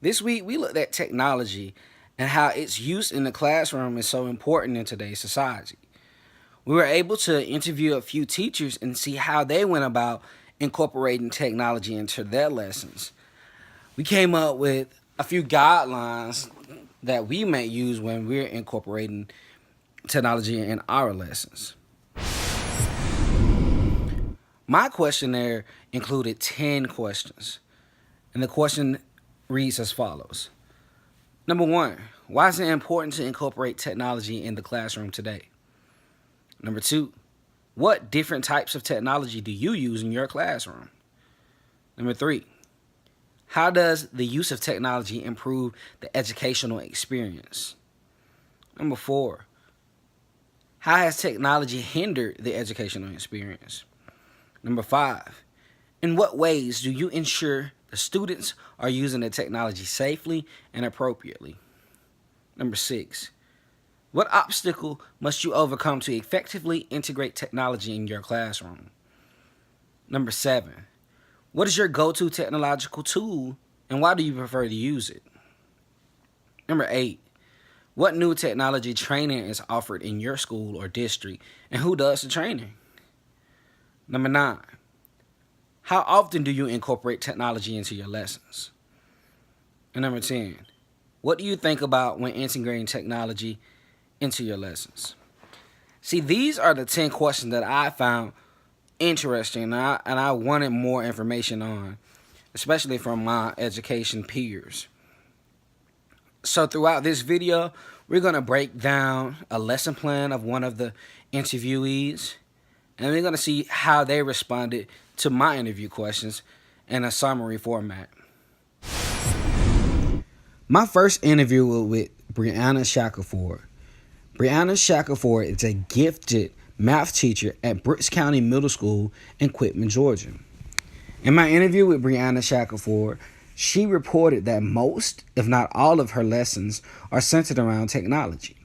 This week, we looked at technology and how its use in the classroom is so important in today's society. We were able to interview a few teachers and see how they went about incorporating technology into their lessons. We came up with a few guidelines that we may use when we're incorporating technology in our lessons. My questionnaire included 10 questions, and the question reads as follows. Number one, why is it important to incorporate technology in the classroom today? Number two, what different types of technology do you use in your classroom? Number three, how does the use of technology improve the educational experience? Number four, how has technology hindered the educational experience? Number five, in what ways do you ensure the students are using the technology safely and appropriately? Number six, what obstacle must you overcome to effectively integrate technology in your classroom? Number seven, what is your go-to technological tool and why do you prefer to use it? Number eight, what new technology training is offered in your school or district and who does the training? Number nine, how often do you incorporate technology into your lessons? And number 10, what do you think about when integrating technology into your lessons? See, these are the 10 questions that I found interesting and I wanted more information on, especially from my education peers. So throughout this video, we're going to break down a lesson plan of one of the interviewees, and we're going to see how they responded to my interview questions in a summary format. My first interview was with Brianna Shackelford. Brianna Shackelford is a gifted math teacher at Brooks County Middle School in Quitman, Georgia. In my interview with Brianna Shackelford, she reported that most, if not all, of her lessons are centered around technology.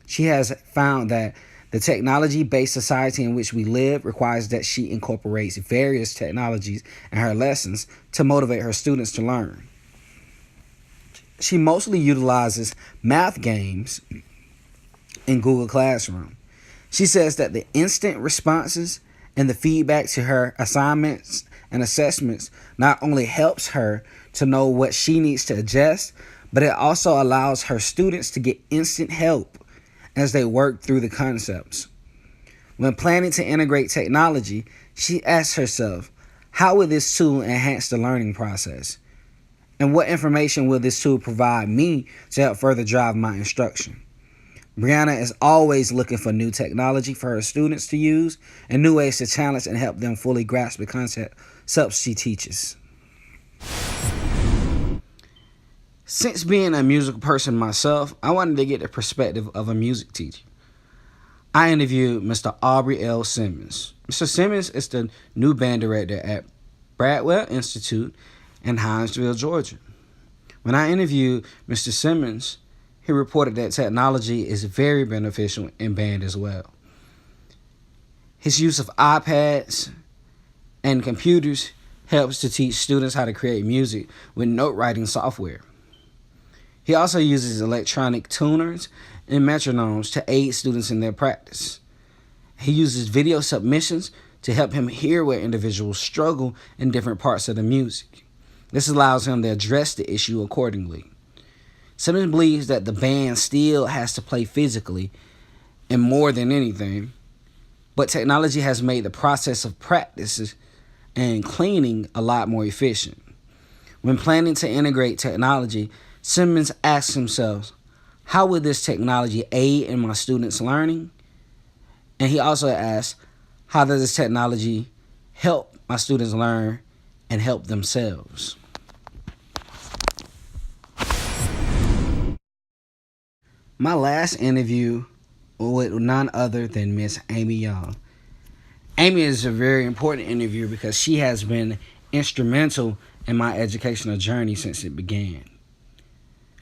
She has found that the technology-based society in which we live requires that she incorporates various technologies in her lessons to motivate her students to learn. She mostly utilizes math games in Google Classroom. She says that the instant responses and the feedback to her assignments and assessments not only helps her to know what she needs to adjust, but it also allows her students to get instant help as they work through the concepts. When planning to integrate technology, she asks herself, how will this tool enhance the learning process? And what information will this tool provide me to help further drive my instruction? Brianna is always looking for new technology for her students to use and new ways to challenge and help them fully grasp the concepts she teaches. Since being a musical person myself, I wanted to get the perspective of a music teacher. I interviewed Mr. Aubrey L. Simmons. Mr. Simmons is the new band director at Bradwell Institute in Hinesville, Georgia. When I interviewed Mr. Simmons, he reported that technology is very beneficial in band as well. His use of iPads and computers helps to teach students how to create music with note writing software. He also uses electronic tuners and metronomes to aid students in their practice. He uses video submissions to help him hear where individuals struggle in different parts of the music. This allows him to address the issue accordingly. Simmons believes that the band still has to play physically and more than anything, but technology has made the process of practices and cleaning a lot more efficient. When planning to integrate technology, Simmons asks himself, how will this technology aid in my students' learning? And he also asks, how does this technology help my students learn and help themselves? My last interview with none other than Miss Amy Young. Amy is a very important interview because she has been instrumental in my educational journey since it began.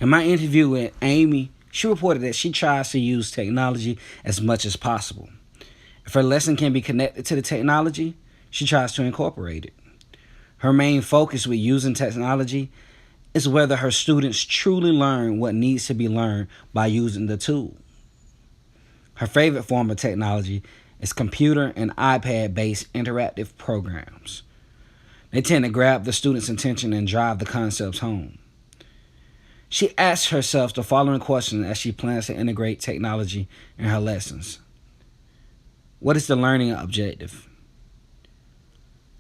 In my interview with Amy, she reported that she tries to use technology as much as possible. If her lesson can be connected to the technology, she tries to incorporate it. Her main focus with using technology is whether her students truly learn what needs to be learned by using the tool. Her favorite form of technology is computer and iPad based interactive programs. They tend to grab the student's attention and drive the concepts home. She asks herself the following question as she plans to integrate technology in her lessons. What is the learning objective?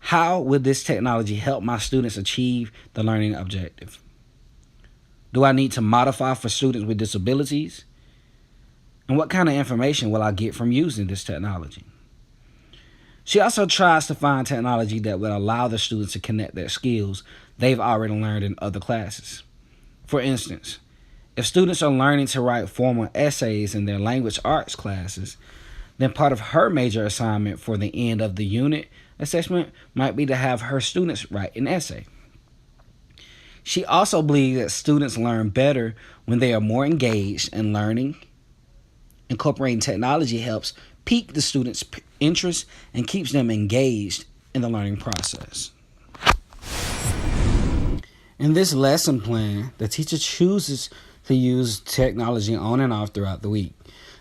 How will this technology help my students achieve the learning objective? Do I need to modify for students with disabilities? And what kind of information will I get from using this technology? She also tries to find technology that will allow the students to connect their skills they've already learned in other classes. For instance, if students are learning to write formal essays in their language arts classes, then part of her major assignment for the end of the unit assessment might be to have her students write an essay. She also believes that students learn better when they are more engaged in learning. Incorporating technology helps pique the students' interest and keeps them engaged in the learning process. In this lesson plan, the teacher chooses to use technology on and off throughout the week.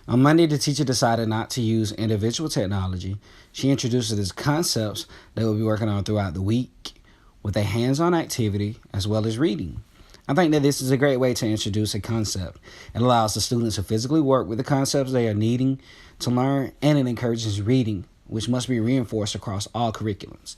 On Monday, the teacher decided not to use individual technology. She introduces these concepts that we'll be working on throughout the week with a hands-on activity as well as reading. I think that this is a great way to introduce a concept. It allows the students to physically work with the concepts they are needing to learn, and it encourages reading, which must be reinforced across all curriculums.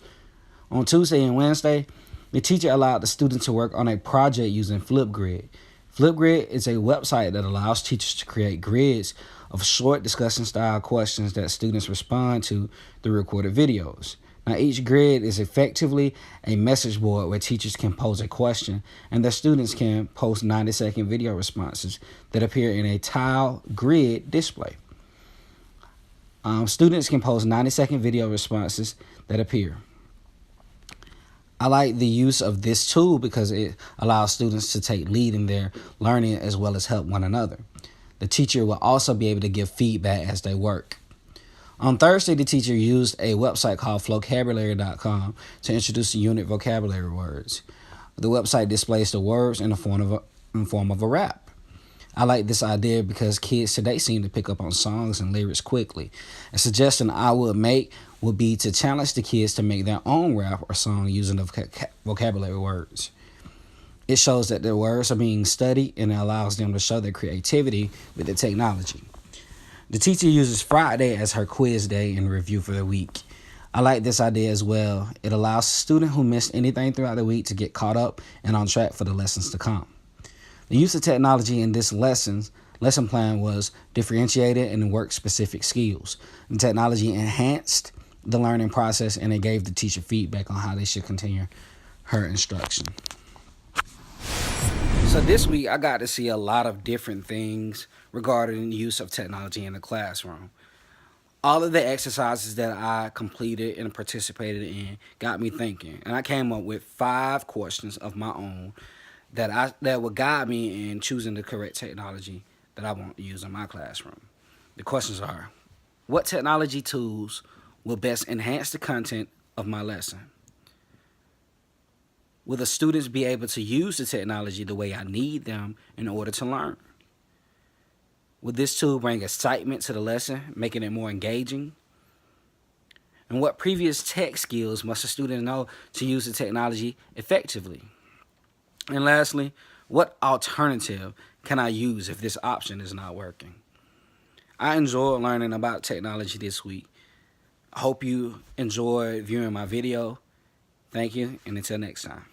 On Tuesday and Wednesday, the teacher allowed the students to work on a project using Flipgrid. Flipgrid is a website that allows teachers to create grids of short discussion-style questions that students respond to through recorded videos. Now, each grid is effectively a message board where teachers can pose a question and their students can post 90-second video responses that appear in a tile grid display. Students can post 90-second video responses that appear. I like the use of this tool because it allows students to take lead in their learning as well as help one another. The teacher will also be able to give feedback as they work. On Thursday, the teacher used a website called Flocabulary.com to introduce the unit vocabulary words. The website displays the words in the form of a rap. I like this idea because kids today seem to pick up on songs and lyrics quickly. A suggestion I would make would be to challenge the kids to make their own rap or song using the vocabulary words. It shows that the words are being studied and it allows them to show their creativity with the technology. The teacher uses Friday as her quiz day and review for the week. I like this idea as well. It allows the student who missed anything throughout the week to get caught up and on track for the lessons to come. The use of technology in this lesson plan was differentiated and work-specific skills. The technology enhanced the learning process and it gave the teacher feedback on how they should continue her instruction. So this week I got to see a lot of different things regarding the use of technology in the classroom. All of the exercises that I completed and participated in got me thinking, and I came up with 5 questions of my own that would guide me in choosing the correct technology that I want to use in my classroom. The questions are: what technology tools will best enhance the content of my lesson? Will the students be able to use the technology the way I need them in order to learn? Will this tool bring excitement to the lesson, making it more engaging? And what previous tech skills must a student know to use the technology effectively? And lastly, what alternative can I use if this option is not working? I enjoyed learning about technology this week. I hope you enjoyed viewing my video. Thank you, and until next time.